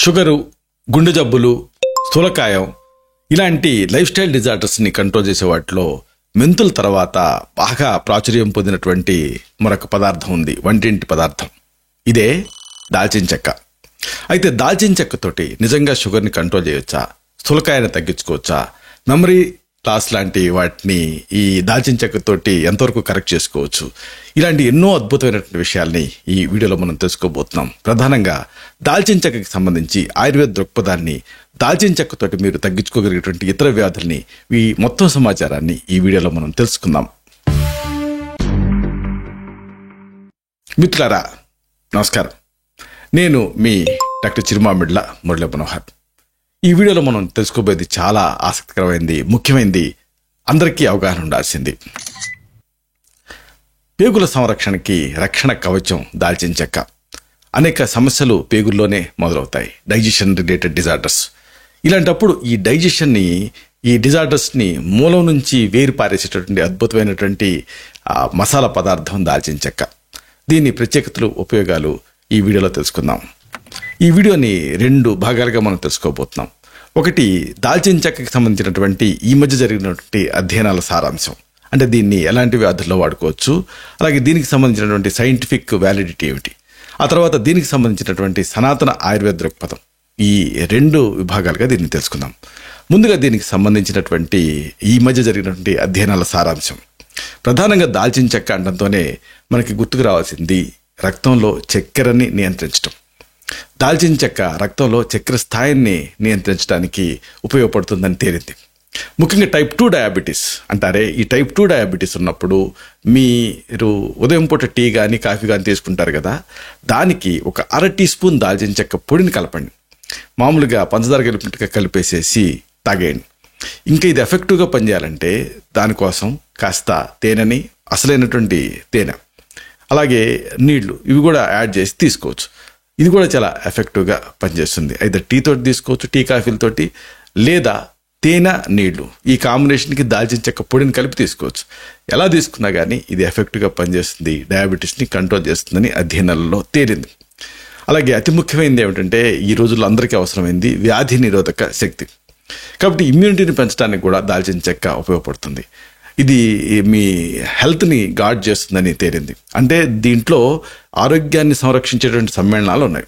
Sugar, గుండె జబ్బులు, స్థూలకాయం ఇలాంటి లైఫ్ స్టైల్ డిజార్డర్స్ని కంట్రోల్ చేసే వాటిలో మెంతుల తర్వాత బాగా ప్రాచుర్యం పొందినటువంటి మరొక పదార్థం ఉంది, వంటింటి పదార్థం. ఇదే దాల్చిన చెక్క. అయితే దాల్చిన చెక్కతోటి నిజంగా షుగర్ని కంట్రోల్ చేయొచ్చా, స్థూలకాయాన్ని తగ్గించుకోవచ్చా, మెమరీ లాస్ లాంటి వాటిని ఈ దాల్చిన చెక్కతోటి ఎంతవరకు కరెక్ట్ చేసుకోవచ్చు, ఇలాంటి ఎన్నో అద్భుతమైనటువంటి విషయాల్ని ఈ వీడియోలో మనం తెలుసుకోబోతున్నాం. ప్రధానంగా దాల్చిన చెక్కకి సంబంధించి ఆయుర్వేద దృక్పథాన్ని, దాల్చిన చెక్కతోటి మీరు తగ్గించుకోగలిగేటువంటి ఇతర వ్యాధుల్ని, ఈ మొత్తం సమాచారాన్ని ఈ వీడియోలో మనం తెలుసుకుందాం. మిత్రులారా నమస్కారం, నేను మీ డాక్టర్ చిరుమామిడ్ల మురళీ మనోహర్. ఈ వీడియోలో మనం తెలుసుకోబోయేది చాలా ఆసక్తికరమైనది, ముఖ్యమైనది, అందరికీ అవగాహన ఉండాల్సింది. పేగుల సంరక్షణకి రక్షణ కవచం దాల్చిన చెక్క. అనేక సమస్యలు పేగుల్లోనే మొదలవుతాయి, డైజెషన్ రిలేటెడ్ డిజార్డర్స్. ఇలాంటప్పుడు ఈ డిజార్డర్స్ని మూలం నుంచి వేరు పారేసేటటువంటి అద్భుతమైనటువంటి మసాలా పదార్థం దాల్చిన చెక్క. దీని ప్రత్యేకతలు, ఉపయోగాలు ఈ వీడియోలో తెలుసుకుందాం. ఈ వీడియోని 2 భాగాలుగా మనం తెలుసుకోబోతున్నాం. ఒకటి, దాల్చిన చెక్కకి సంబంధించినటువంటి ఈ మధ్య జరిగినటువంటి అధ్యయనాల సారాంశం, అంటే దీన్ని ఎలాంటి వ్యాధుల్లో వాడుకోవచ్చు, అలాగే దీనికి సంబంధించినటువంటి సైంటిఫిక్ వ్యాలిడిటీ ఏమిటి, ఆ తర్వాత దీనికి సంబంధించినటువంటి సనాతన ఆయుర్వేద దృక్పథం. ఈ 2 విభాగాలుగా దీన్ని తెలుసుకుందాం. ముందుగా దీనికి సంబంధించినటువంటి ఈ మధ్య జరిగినటువంటి అధ్యయనాల సారాంశం. ప్రధానంగా దాల్చిన చెక్క అనడంతోనే మనకి గుర్తుకు రావాల్సింది రక్తంలో చక్కెరని నియంత్రించడం. దాల్చిన చెక్క రక్తంలో చక్కెర స్థాయిని నియంత్రించడానికి ఉపయోగపడుతుందని తేలింది. ముఖ్యంగా టైప్ 2 డయాబెటీస్ అంటారే, ఈ టైప్ 2 డయాబెటీస్ ఉన్నప్పుడు మీరు ఉదయం పూట టీ కానీ కాఫీ కానీ తీసుకుంటారు కదా, దానికి ఒక 1/2 టీ స్పూన్ దాల్చిన చెక్క పొడిని కలపండి. మామూలుగా పంచదార కలిపినట్టుగా కలిపేసేసి తాగేయండి. ఇంకా ఇది ఎఫెక్టివ్గా పనిచేయాలంటే దానికోసం కాస్త తేనెని, అసలైనటువంటి తేనె, అలాగే నీళ్లు, ఇవి కూడా యాడ్ చేసి తీసుకోవచ్చు. ఇది కూడా చాలా ఎఫెక్టివ్గా పనిచేస్తుంది. అయితే టీ తోటి తీసుకోవచ్చు, టీ కాఫీలతోటి, లేదా తేనె నీళ్లు, ఈ కాంబినేషన్కి దాల్చిన చెక్క పొడిని కలిపి తీసుకోవచ్చు. ఎలా తీసుకున్నా కానీ ఇది ఎఫెక్టివ్గా పనిచేస్తుంది, డయాబెటీస్ని కంట్రోల్ చేస్తుందని అధ్యయనాలలో తేలింది. అలాగే అతి ముఖ్యమైనది ఏమిటంటే ఈ రోజుల్లో అందరికీ అవసరమైంది వ్యాధి నిరోధక శక్తి. కాబట్టి ఇమ్యూనిటీని పెంచడానికి కూడా దాల్చిన చెక్క ఉపయోగపడుతుంది. ఇది మీ హెల్త్ని గార్డ్ చేస్తుందని తేలింది. అంటే దీంట్లో ఆరోగ్యాన్ని సంరక్షించేటువంటి సమ్మేళనాలు ఉన్నాయి.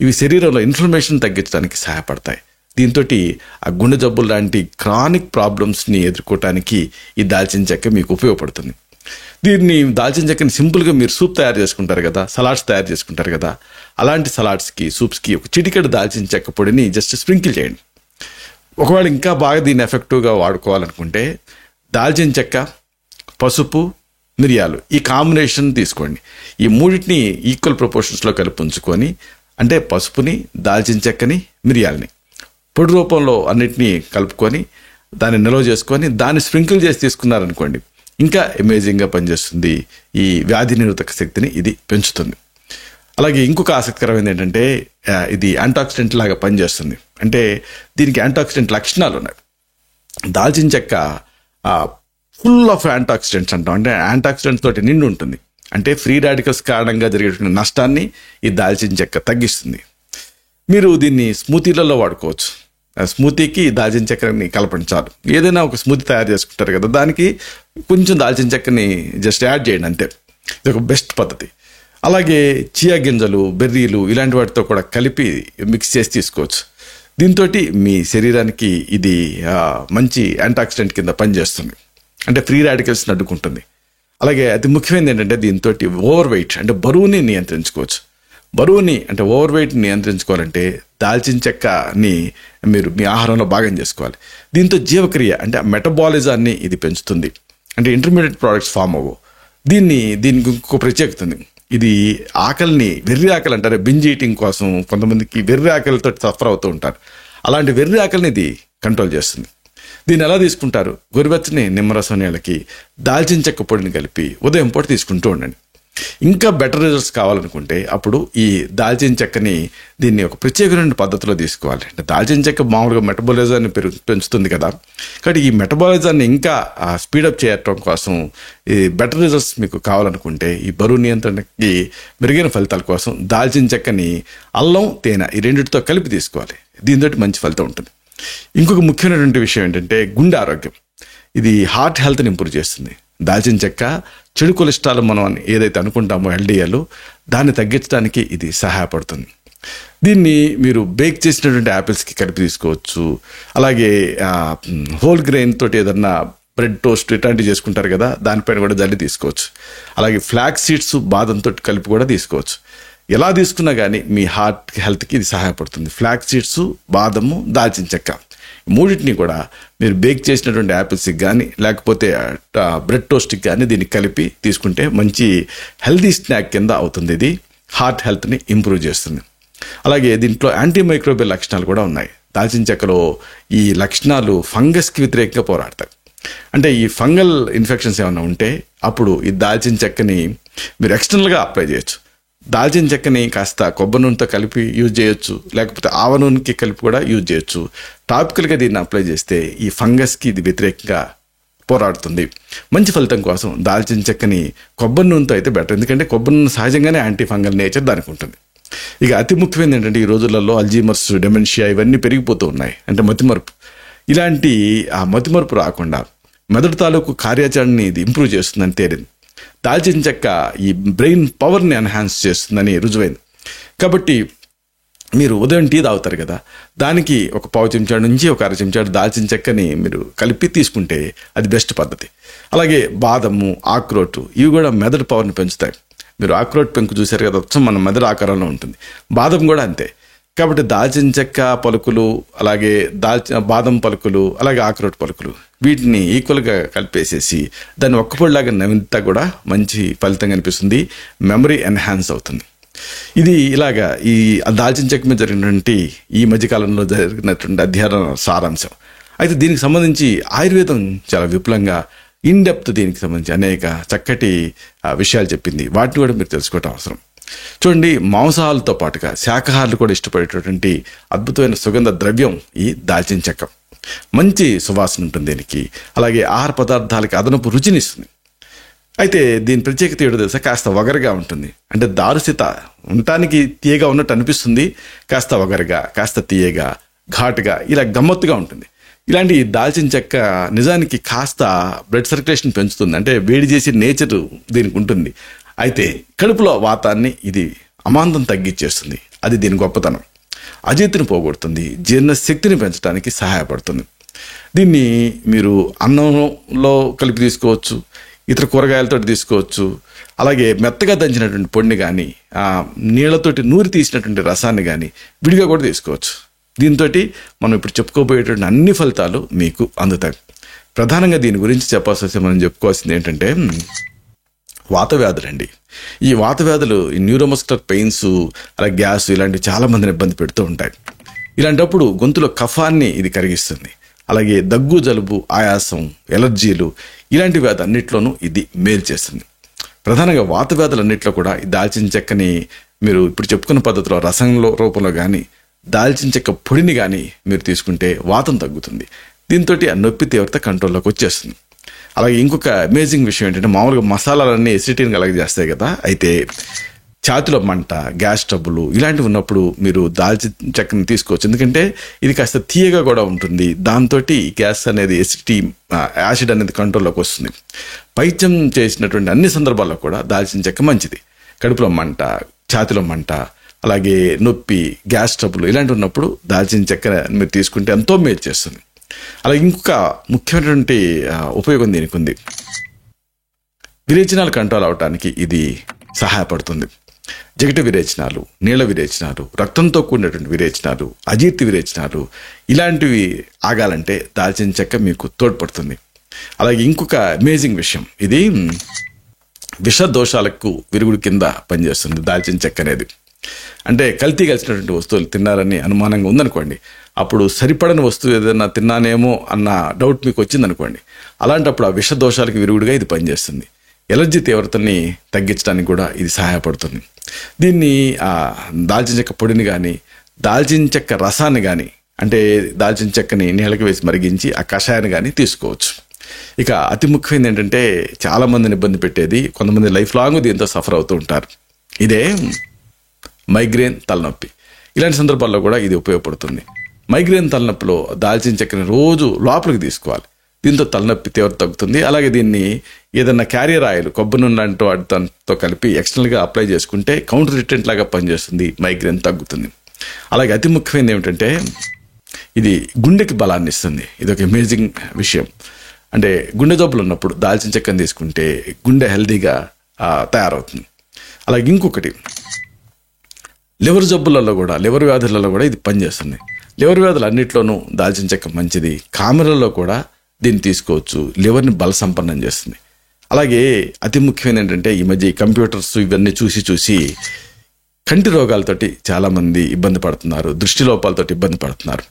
ఇవి శరీరంలో ఇన్ఫ్లమేషన్ తగ్గించడానికి సహాయపడతాయి. దీంతో ఆ గుండె జబ్బులు లాంటి క్రానిక్ ప్రాబ్లమ్స్ని ఎదుర్కోవటానికి ఈ దాల్చిన చెక్క మీకు ఉపయోగపడుతుంది. దాల్చిన చెక్కని సింపుల్గా మీరు సూప్ తయారు చేసుకుంటారు కదా, సలాడ్స్ తయారు చేసుకుంటారు కదా, అలాంటి సలాడ్స్కి, సూప్స్కి ఒక చిటికెడు దాల్చిన చెక్క పొడిని జస్ట్ స్ప్రింకిల్ చేయండి. ఒకవేళ ఇంకా బాగా దీన్ని ఎఫెక్టివ్గా వాడుకోవాలనుకుంటే దాల్చిన చెక్క, పసుపు, మిరియాలు ఈ కాంబినేషన్ తీసుకోండి. ఈ మూడింటిని ఈక్వల్ ప్రపోర్షన్స్లో కలిపి ఉంచుకొని, అంటే పసుపుని, దాల్చిన చెక్కని, మిరియాలని పొడి రూపంలో అన్నిటినీ కలుపుకొని దాన్ని నిల్వ చేసుకొని దాన్ని స్ప్రింకిల్ చేసి తీసుకున్నారనుకోండి, ఇంకా అమేజింగ్గా పనిచేస్తుంది. ఈ వ్యాధి నిరోధక శక్తిని ఇది పెంచుతుంది. అలాగే ఇంకొక ఆసక్తికరమైనది ఏంటంటే ఇది యాంటాక్సిడెంట్ లాగా పనిచేస్తుంది. అంటే దీనికి యాంటాక్సిడెంట్ లక్షణాలు ఉన్నాయి. దాల్చిన చెక్క ఫుల్ ఆఫ్ యాంటాక్సిడెంట్స్ అంటాం, అంటే యాంటాక్సిడెంట్స్ తోటి నిండి ఉంటుంది. అంటే ఫ్రీ రాడికల్స్ కారణంగా జరిగేటువంటి నష్టాన్ని ఈ దాల్చిన చెక్క తగ్గిస్తుంది. మీరు దీన్ని స్మూతీలలో వాడుకోవచ్చు. స్మూతీకి దాల్చిన చెక్కని కలపండి చాలు. ఏదైనా ఒక స్మూతీ తయారు చేసుకుంటారు కదా, దానికి కొంచెం దాల్చిన చెక్కని జస్ట్ యాడ్ చేయండి, అంతే. ఇది ఒక బెస్ట్ పద్ధతి. అలాగే చియా గింజలు, బెర్రీలు ఇలాంటి వాటితో కూడా కలిపి మిక్స్ చేసి తీసుకోవచ్చు. దీంతో మీ శరీరానికి ఇది మంచి యాంటాక్సిడెంట్ కింద పనిచేస్తుంది, అంటే ఫ్రీ రాడికల్స్ని అడ్డుకుంటుంది. అలాగే అతి ముఖ్యమైనది ఏంటంటే దీంతో ఓవర్ వెయిట్, అంటే బరువుని నియంత్రించుకోవచ్చు. అంటే ఓవర్ వెయిట్ని నియంత్రించుకోవాలంటే దాల్చిన చెక్కని మీరు మీ ఆహారంలో భాగం చేసుకోవాలి. దీంతో జీవక్రియ, అంటే మెటబాలిజాన్ని ఇది పెంచుతుంది, అంటే ఇంటర్మీడియట్ ప్రోడక్ట్స్ ఫామ్ అవ్వవు. దీనికి ఇంకొక ప్రత్యేకత ఉంది. ఇది ఆకలిని, వెర్రి ఆకలి అంటారు, బింజ్ ఈటింగ్ కోసం కొంతమందికి వెర్రి ఆకలితో సఫర్ అవుతూ ఉంటారు. అలాంటి వెర్రి ఆకలిని ఇది కంట్రోల్ చేస్తుంది. దీన్ని ఎలా తీసుకుంటారు? గోరువెచ్చని నిమ్మరసం నీళ్ళకి దాల్చిన చెక్క పొడిని కలిపి ఉదయం పూట తీసుకుంటూ ఉండండి. ఇంకా బెటర్ రిజల్ట్స్ కావాలనుకుంటే అప్పుడు ఈ దాల్చిన చెక్కని దీన్ని ఒక ప్రత్యేకమైన పద్ధతిలో తీసుకోవాలి. అంటే దాల్చిన చెక్క మామూలుగా మెటబాలిజాన్ని పెంచుతుంది కదా, కాబట్టి ఈ మెటబాలిజాన్ని ఇంకా స్పీడప్ చేయటం కోసం ఈ బెటర్ రిజల్ట్స్ మీకు కావాలనుకుంటే ఈ బరువు నియంత్రణకి మెరుగైన ఫలితాల కోసం దాల్చిన చెక్కని అల్లం, తేనె ఈ రెండింటితో కలిపి తీసుకోవాలి. దీంతో మంచి ఫలితం ఉంటుంది. ఇంకొక ముఖ్యమైనటువంటి విషయం ఏంటంటే గుండె ఆరోగ్యం. ఇది హార్ట్ హెల్త్ని ఇంప్రూవ్ చేస్తుంది. దాల్చిన చెక్క చెడు కొలెస్ట్రాల్ మనం ఏదైతే అనుకుంటామో LDL దాన్ని తగ్గించడానికి ఇది సహాయపడుతుంది. దీన్ని మీరు బేక్ చేసినటువంటి యాపిల్స్కి కలిపి తీసుకోవచ్చు. అలాగే హోల్ గ్రెయిన్ తోటి ఏదన్నా బ్రెడ్ టోస్ట్ ఇట్లాంటివి చేసుకుంటారు కదా, దానిపైన కూడా జల్లి తీసుకోవచ్చు. అలాగే ఫ్లాక్స్ సీడ్స్ బాదంతో కలిపి కూడా తీసుకోవచ్చు. ఎలా తీసుకున్నా కానీ మీ హార్ట్ హెల్త్కి ఇది సహాయపడుతుంది. ఫ్లాక్స్ సీడ్స్, బాదము, దాల్చిన చెక్క మూడింటిని కూడా మీరు బేక్ చేసినటువంటి యాపిల్స్కి కానీ లేకపోతే బ్రెడ్ టోస్ట్కి కానీ దీన్ని కలిపి తీసుకుంటే మంచి హెల్తీ స్నాక్ కింద అవుతుంది. ఇది హార్ట్ హెల్త్ని ఇంప్రూవ్ చేస్తుంది. అలాగే దీంట్లో యాంటీమైక్రోబియల్ లక్షణాలు కూడా ఉన్నాయి. దాల్చిన చెక్కలో ఈ లక్షణాలు ఫంగస్కి వ్యతిరేకంగా పోరాడతాయి. అంటే ఈ ఫంగల్ ఇన్ఫెక్షన్స్ ఏమైనా ఉంటే అప్పుడు ఈ దాల్చిన చెక్కని మీరు ఎక్స్టర్నల్గా అప్లై చేయొచ్చు. దాల్చిన చెక్కని కాస్త కొబ్బరి నూనెతో కలిపి యూజ్ చేయొచ్చు, లేకపోతే ఆవ నూనెకి కలిపి కూడా యూజ్ చేయొచ్చు. టాపికల్గా దీన్ని అప్లై చేస్తే ఈ ఫంగస్కి ఇది వ్యతిరేకంగా పోరాడుతుంది. మంచి ఫలితం కోసం దాల్చిన చెక్కని కొబ్బరి నూనెతో అయితే బెటర్, ఎందుకంటే కొబ్బరి నూనె సహజంగానే యాంటీ ఫంగల్ నేచర్ దానికి ఉంటుంది. ఇక అతి ముఖ్యమైనది ఏంటంటే ఈ రోజులలో అల్జీమర్స్, డెమెన్షియా ఇవన్నీ పెరిగిపోతూ ఉన్నాయి. అంటే మతిమరుపు. ఇలాంటి ఆ మతిమరుపు రాకుండా మెదడు తాలూకు కార్యాచరణని ఇది ఇంప్రూవ్ చేస్తుందని తేలింది. దాల్చిన చెక్క ఈ బ్రెయిన్ పవర్ని ఎన్హాన్స్ చేస్తుందని రుజువైంది. కాబట్టి మీరు ఉదయం టీ తాగుతారు కదా, దానికి ఒక పావు చెంచాడు నుంచి ఒక అర చెంచాడు దాల్చిన చెక్కని మీరు కలిపి తీసుకుంటే అది బెస్ట్ పద్ధతి. అలాగే బాదము, ఆక్రోటు ఇవి కూడా మెదడు పవర్ని పెంచుతాయి. మీరు ఆక్రోట్ పెంకు చూశారు కదా, మన మెదడు ఆకారంలో ఉంటుంది. బాదం కూడా అంతే. కాబట్టి దాల్చిన చెక్క పలుకులు, అలాగే బాదం పలుకులు, అలాగే ఆక్రోట్ పలుకులు వీటిని ఈక్వల్గా కలిపేసేసి దాన్ని ఒక్కపొడిలాగా నవ్వితే కూడా మంచి ఫలితం కనిపిస్తుంది. మెమరీ ఎన్హాన్స్ అవుతుంది. ఇది ఇలాగా ఈ దాల్చిన చెక్క మీద జరిగినటువంటి ఈ మధ్యకాలంలో జరిగినటువంటి అధ్యయన సారాంశం. అయితే దీనికి సంబంధించి ఆయుర్వేదం చాలా విపులంగా ఇన్డెప్త్ దీనికి సంబంధించి అనేక చక్కటి విషయాలు చెప్పింది. వాటిని కూడా మీరు తెలుసుకోవటం అవసరం. చూడండి, మాంసాహాలతో పాటుగా శాకాహారులు కూడా ఇష్టపడేటటువంటి అద్భుతమైన సుగంధ ద్రవ్యం ఈ దాల్చిన చెక్క. మంచి సువాసన ఉంటుంది దీనికి. అలాగే ఆహార పదార్థాలకి అదనపు రుచినిస్తుంది. అయితే దీని ప్రత్యేకత ఏదో తెలుసా, కాస్త వగరగా ఉంటుంది. అంటే దారుసిత ఉండటానికి తీయగా ఉన్నట్టు అనిపిస్తుంది, కాస్త వగరగా, కాస్త తీయగా, ఘాటుగా, ఇలా గమ్మత్తుగా ఉంటుంది. ఇలాంటి దాల్చిన చెక్క నిజానికి కాస్త బ్లడ్ సర్క్యులేషన్ పెంచుతుంది. అంటే వేడి చేసే నేచర్ దీనికి ఉంటుంది. అయితే కడుపులో వాతాన్ని ఇది అమాంతం తగ్గించేస్తుంది. అది దీని గొప్పతనం. అజీర్తిని పోగొడుతుంది, జీర్ణశక్తిని పెంచడానికి సహాయపడుతుంది. దీన్ని మీరు అన్నంలో కలిపి తీసుకోవచ్చు, ఇతర కూరగాయలతో తీసుకోవచ్చు. అలాగే మెత్తగా దంచినటువంటి పొడిని కానీ నీళ్లతోటి నూరి తీసినటువంటి రసాన్ని కానీ విడిగా కూడా తీసుకోవచ్చు. దీంతో మనం ఇప్పుడు చెప్పుకోబోయేటువంటి అన్ని ఫలితాలు మీకు అందుతాయి. ప్రధానంగా దీని గురించి చెప్పాల్సి వస్తే మనం చెప్పుకోవాల్సింది ఏంటంటే వాత వ్యాధులండి. ఈ వాత వ్యాధులు, ఈ న్యూరోమస్కులర్ పెయిన్స్, అలాగే గ్యాస్ ఇలాంటివి చాలా మందిని ఇబ్బంది పెడుతూ ఉంటాయి. ఇలాంటప్పుడు గొంతులో కఫాన్ని ఇది కరిగిస్తుంది. అలాగే దగ్గు, జలుబు, ఆయాసం, ఎలర్జీలు ఇలాంటి వ్యాధి అన్నిట్లోనూ ఇది మేలు చేస్తుంది. ప్రధానంగా వాత వ్యాధులన్నింటిలో కూడా ఈ దాల్చిన చెక్కని మీరు ఇప్పుడు చెప్పుకున్న పద్ధతిలో రసంలో రూపంలో కానీ దాల్చిన చెక్క పొడిని కానీ మీరు తీసుకుంటే వాతం తగ్గుతుంది. దీంతో ఆ నొప్పి తీవ్రత కంట్రోల్లోకి వచ్చేస్తుంది. అలాగే ఇంకొక అమేజింగ్ విషయం ఏంటంటే మామూలుగా మసాలాలన్నీ ఎసిడిటీని కలగజేస్తాయి కదా, అయితే ఛాతిలో మంట, గ్యాస్ ట్రబుల్ ఇలాంటివి ఉన్నప్పుడు మీరు దాల్చిన చెక్కని తీసుకోవచ్చు. ఎందుకంటే ఇది కాస్త తీయగా కూడా ఉంటుంది. దాంతో గ్యాస్ అనేది ఎసిడిటీ, యాసిడ్ అనేది కంట్రోల్లోకి వస్తుంది. పైత్యం చేసినటువంటి అన్ని సందర్భాల్లో కూడా దాల్చిన చెక్క మంచిది. కడుపులో మంట, ఛాతిలో మంట, అలాగే నొప్పి, గ్యాస్ ట్రబుల్ ఇలాంటివి ఉన్నప్పుడు దాల్చిన చెక్క మీరు తీసుకుంటే ఎంతో మేలు చేస్తుంది. అలాగే ఇంకొక ముఖ్యమైనటువంటి ఉపయోగం దీనికి ఉంది. విరేచనాలు కంట్రోల్ అవడానికి ఇది సహాయపడుతుంది. జగట విరేచనాలు, నీళ్ల విరేచనాలు, రక్తంతో కూడినటువంటి విరేచనాలు, అజీర్తి విరేచనాలు ఇలాంటివి ఆగాలంటే దాల్చిన చెక్క మీకు తోడ్పడుతుంది. అలాగే ఇంకొక అమేజింగ్ విషయం, ఇది విష దోషాలకు విరుగుడు కింద పనిచేస్తుంది దాల్చిన చెక్క అనేది. అంటే కల్తీ కలిసినటువంటి వస్తువులు తిన్నారని అనుమానంగా ఉందనుకోండి, అప్పుడు సరిపడని వస్తువు ఏదైనా తిన్నానేమో అన్న డౌట్ మీకు వచ్చిందనుకోండి, అలాంటప్పుడు ఆ విష దోషాలకు విరుగుడుగా ఇది పనిచేస్తుంది. ఎలర్జీ తీవ్రతని తగ్గించడానికి కూడా ఇది సహాయపడుతుంది. దీన్ని దాల్చిన చెక్క పొడిని కానీ దాల్చిన చెక్క రసాన్ని కానీ, అంటే దాల్చిన చెక్కని నీళ్ళకి వేసి మరిగించి ఆ కషాయాన్ని కానీ తీసుకోవచ్చు. ఇక అతి ముఖ్యమైనది ఏంటంటే చాలామందిని ఇబ్బంది పెట్టేది, కొంతమంది లైఫ్ లాంగ్ దీంతో సఫర్ అవుతూ ఉంటారు, ఇదే మైగ్రేన్, తలనొప్పి. ఇలాంటి సందర్భాల్లో కూడా ఇది ఉపయోగపడుతుంది. మైగ్రేన్ తలనొప్పిలో దాల్చిన చెక్కని రోజు లోపలికి తీసుకోవాలి. దీంతో తలనొప్పి తీవ్రత తగ్గుతుంది. అలాగే దీన్ని ఏదన్నా క్యారియర్ ఆయిల్, కొబ్బరి నూనె లాంటి వాటితో కలిపి ఎక్స్టర్నల్గా అప్లై చేసుకుంటే కౌంటర్ రిటెంట్ లాగా పనిచేస్తుంది, మైగ్రేన్ తగ్గుతుంది. అలాగే అతి ముఖ్యమైనది ఏమిటంటే ఇది గుండెకి బలాన్ని ఇస్తుంది. ఇది ఒక అమేజింగ్ విషయం. అంటే గుండె జబ్బులు ఉన్నప్పుడు దాల్చిన చెక్కని తీసుకుంటే గుండె హెల్దీగా తయారవుతుంది. అలాగే ఇంకొకటి, లివర్ జబ్బులలో కూడా, లివర్ వ్యాధులలో కూడా ఇది పనిచేస్తుంది. లివర్ వ్యాధులు అన్నింటిలోనూ దాల్చిన చెక్క మంచిది. కామెరల్లో కూడా దీన్ని తీసుకోవచ్చు, లివర్ని బల సంపన్నం చేస్తుంది. అలాగే అతి ముఖ్యమైన ఏంటంటే ఈ మధ్య కంప్యూటర్స్ ఇవన్నీ చూసి కంటి రోగాలతోటి చాలామంది ఇబ్బంది పడుతున్నారు, దృష్టి లోపాలతోటి ఇబ్బంది పడుతున్నారు.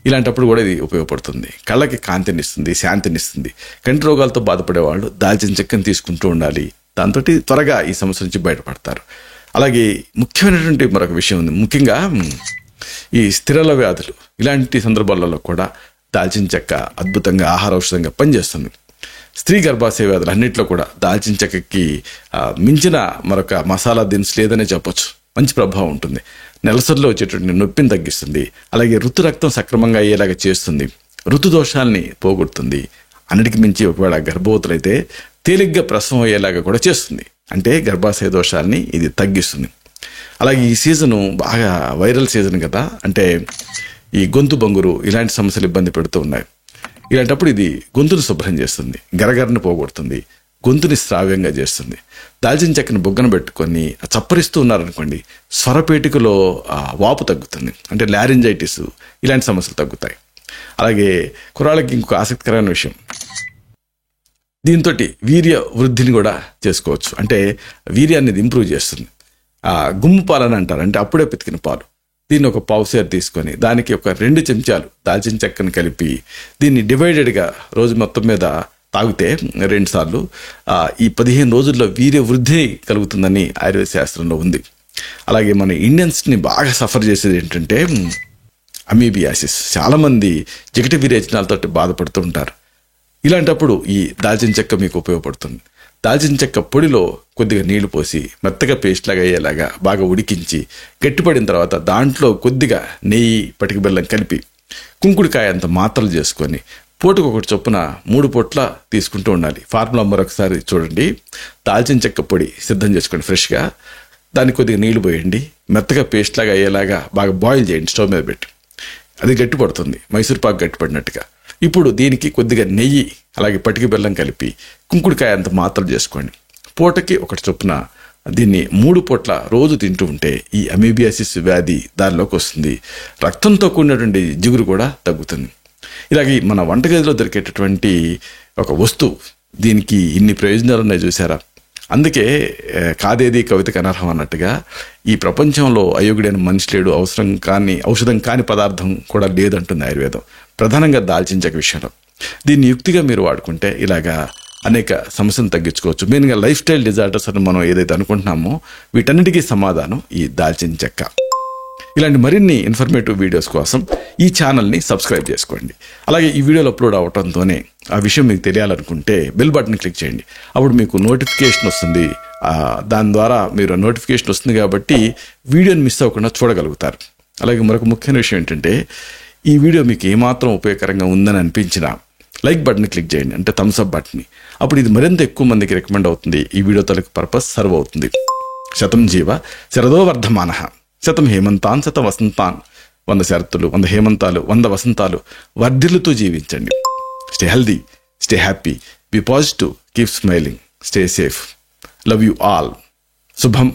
ఇలాంటప్పుడు కూడా ఇది ఉపయోగపడుతుంది. కళ్ళకి కాంతినిస్తుంది, శాంతినిస్తుంది. కంటి రోగాలతో బాధపడే వాళ్ళు దాల్చిన చెక్కని తీసుకుంటూ ఉండాలి. దాంతో త్వరగా ఈ సమస్య నుంచి బయటపడతారు. అలాగే ముఖ్యమైనటువంటి మరొక విషయం ఉంది. ముఖ్యంగా ఈ స్థిరల వ్యాధులు, ఇలాంటి సందర్భాలలో కూడా దాల్చిన చెక్క అద్భుతంగా ఆహార ఔషధంగా పనిచేస్తుంది. స్త్రీ గర్భాశయ వ్యాధులు అన్నింటిలో కూడా దాల్చిన చెక్కకి మించిన మరొక మసాలా దినుసు లేదనే చెప్పొచ్చు. మంచి ప్రభావం ఉంటుంది. నెలసరిలో వచ్చేటువంటి నొప్పిని తగ్గిస్తుంది. అలాగే ఋతు రక్తం సక్రమంగా అయ్యేలాగా చేస్తుంది. ఋతు దోషాలని పోగొడుతుంది. అన్నిటికి మించి ఒకవేళ గర్భవతులైతే తేలిగ్గా ప్రసవం అయ్యేలాగా కూడా చేస్తుంది. అంటే గర్భాశయ దోషాలని ఇది తగ్గిస్తుంది. అలాగే ఈ సీజను బాగా వైరల్ సీజన్ కదా, అంటే ఈ గొంతు బొంగురు ఇలాంటి సమస్యలు ఇబ్బంది పెడుతూ ఉన్నాయి. ఇలాంటప్పుడు ఇది గొంతును శుభ్రం చేస్తుంది, గరగరని పోగొడుతుంది, గొంతుని శ్రావ్యంగా చేస్తుంది. దాల్చిన చెక్కను బొగ్గన పెట్టుకొని చప్పరిస్తూ ఉన్నారనుకోండి, స్వరపేటికలో వాపు తగ్గుతుంది. అంటే లారింజైటిస్ ఇలాంటి సమస్యలు తగ్గుతాయి. అలాగే కుర్రాళ్ళకి ఇంకొక ఆసక్తికరమైన విషయం, దీంతో వీర్య వృద్ధిని కూడా చేసుకోవచ్చు. అంటే వీర్యాన్ని ఇంప్రూవ్ చేస్తుంది. గుమ్ము పాలని అంటారు, అంటే అప్పుడే పితికిన పాలు. దీన్ని ఒక పావుసేరు తీసుకొని దానికి ఒక 2 చెంచాలు దాల్చిన చెక్కను కలిపి దీన్ని డివైడెడ్గా రోజు మొత్తం మీద తాగితే 2 సార్లు ఈ 15 రోజుల్లో వీర్య వృద్ధి కలుగుతుందని ఆయుర్వేద శాస్త్రంలో ఉంది. అలాగే మన ఇండియన్స్ని బాగా సఫర్ చేసేది ఏంటంటే అమీబియాసిస్. చాలామంది జిగట విరేచనాలతో బాధపడుతూ ఉంటారు. ఇలాంటప్పుడు ఈ దాల్చిన చెక్క మీకు ఉపయోగపడుతుంది. దాల్చిన చెక్క పొడిలో కొద్దిగా నీళ్లు పోసి మెత్తగా పేస్ట్ లాగా అయ్యేలాగా బాగా ఉడికించి గట్టిపడిన తర్వాత దాంట్లో కొద్దిగా నెయ్యి, పటిక బెల్లం కలిపి కుంకుడికాయ అంత మాత్రలు చేసుకొని పూటకు ఒకటి చొప్పున 3 పూట్ల తీసుకుంటూ ఉండాలి. ఫార్ములా మరొకసారి చూడండి. దాల్చిన చెక్క పొడి సిద్ధం చేసుకోండి ఫ్రెష్గా. దానికి కొద్దిగా నీళ్లు పోయండి, మెత్తగా పేస్ట్ లాగా అయ్యేలాగా బాగా బాయిల్ చేయండి స్టవ్ మీద పెట్టి. అది గట్టిపడుతుంది, మైసూర్ పాకు గట్టిపడినట్టుగా. ఇప్పుడు దీనికి కొద్దిగా నెయ్యి అలాగే పటిక బెల్లం కలిపి కుంకుడికాయ అంత మాత్రలు చేసుకోండి. పూటకి ఒకటి చొప్పున దీన్ని 3 పూట్ల రోజు తింటూ ఉంటే ఈ అమీబియాసిస్ వ్యాధి దారిలోకి వస్తుంది. రక్తంతో కూడినటువంటి జిగురు కూడా తగ్గుతుంది. ఇలాగే మన వంటగదిలో దొరికేటటువంటి ఒక వస్తువు, దీనికి ఇన్ని ప్రయోజనాలు ఉన్నాయి చూసారా. అందుకే కాదేది కవితకు అనర్హం అన్నట్టుగా ఈ ప్రపంచంలో అయోగ్యుడైన మనిషి లేడు, ఔషధం కాని పదార్థం కూడా లేదంటుంది ఆయుర్వేదం, ప్రధానంగా దాల్చిన చెక్క విషయంలో. దీన్ని యుక్తిగా మీరు వాడుకుంటే ఇలాగా అనేక సమస్యలను తగ్గించుకోవచ్చు. మెయిన్గా లైఫ్ స్టైల్ డిజార్డర్స్ అని మనం ఏదైతే అనుకుంటున్నామో వీటన్నిటికీ సమాధానం ఈ దాల్చిన చెక్క. ఇలాంటి మరిన్ని ఇన్ఫర్మేటివ్ వీడియోస్ కోసం ఈ ఛానల్ని సబ్స్క్రైబ్ చేసుకోండి. అలాగే ఈ వీడియోలు అప్లోడ్ అవడంతోనే ఆ విషయం మీకు తెలియాలనుకుంటే బెల్ బటన్ క్లిక్ చేయండి. అప్పుడు మీకు నోటిఫికేషన్ వస్తుంది. దాని ద్వారా మీరు నోటిఫికేషన్ వస్తుంది కాబట్టి వీడియోని మిస్ అవ్వకుండా చూడగలుగుతారు. అలాగే మరొక ముఖ్యమైన విషయం ఏంటంటే ఈ వీడియో మీకు ఏమాత్రం ఉపయోగకరంగా ఉందని అనిపించినా లైక్ బటన్ క్లిక్ చేయండి, అంటే థమ్స్ అప్ బటన్ని. అప్పుడు ఇది మరింత ఎక్కువ మందికి రికమెండ్ అవుతుంది. ఈ వీడియో తాలూకు పర్పస్ సర్వ్ అవుతుంది. శతం జీవ శరదో వర్ధమానః, శతం హేమంతాన్ శత వసంతాన్. 100 శరత్తులు, 100 హేమంతాలు, 100 వసంతాలు వర్ధిల్లుతూ జీవించండి. Stay healthy, stay happy, be positive, keep smiling, stay safe. Love you all. శుభం.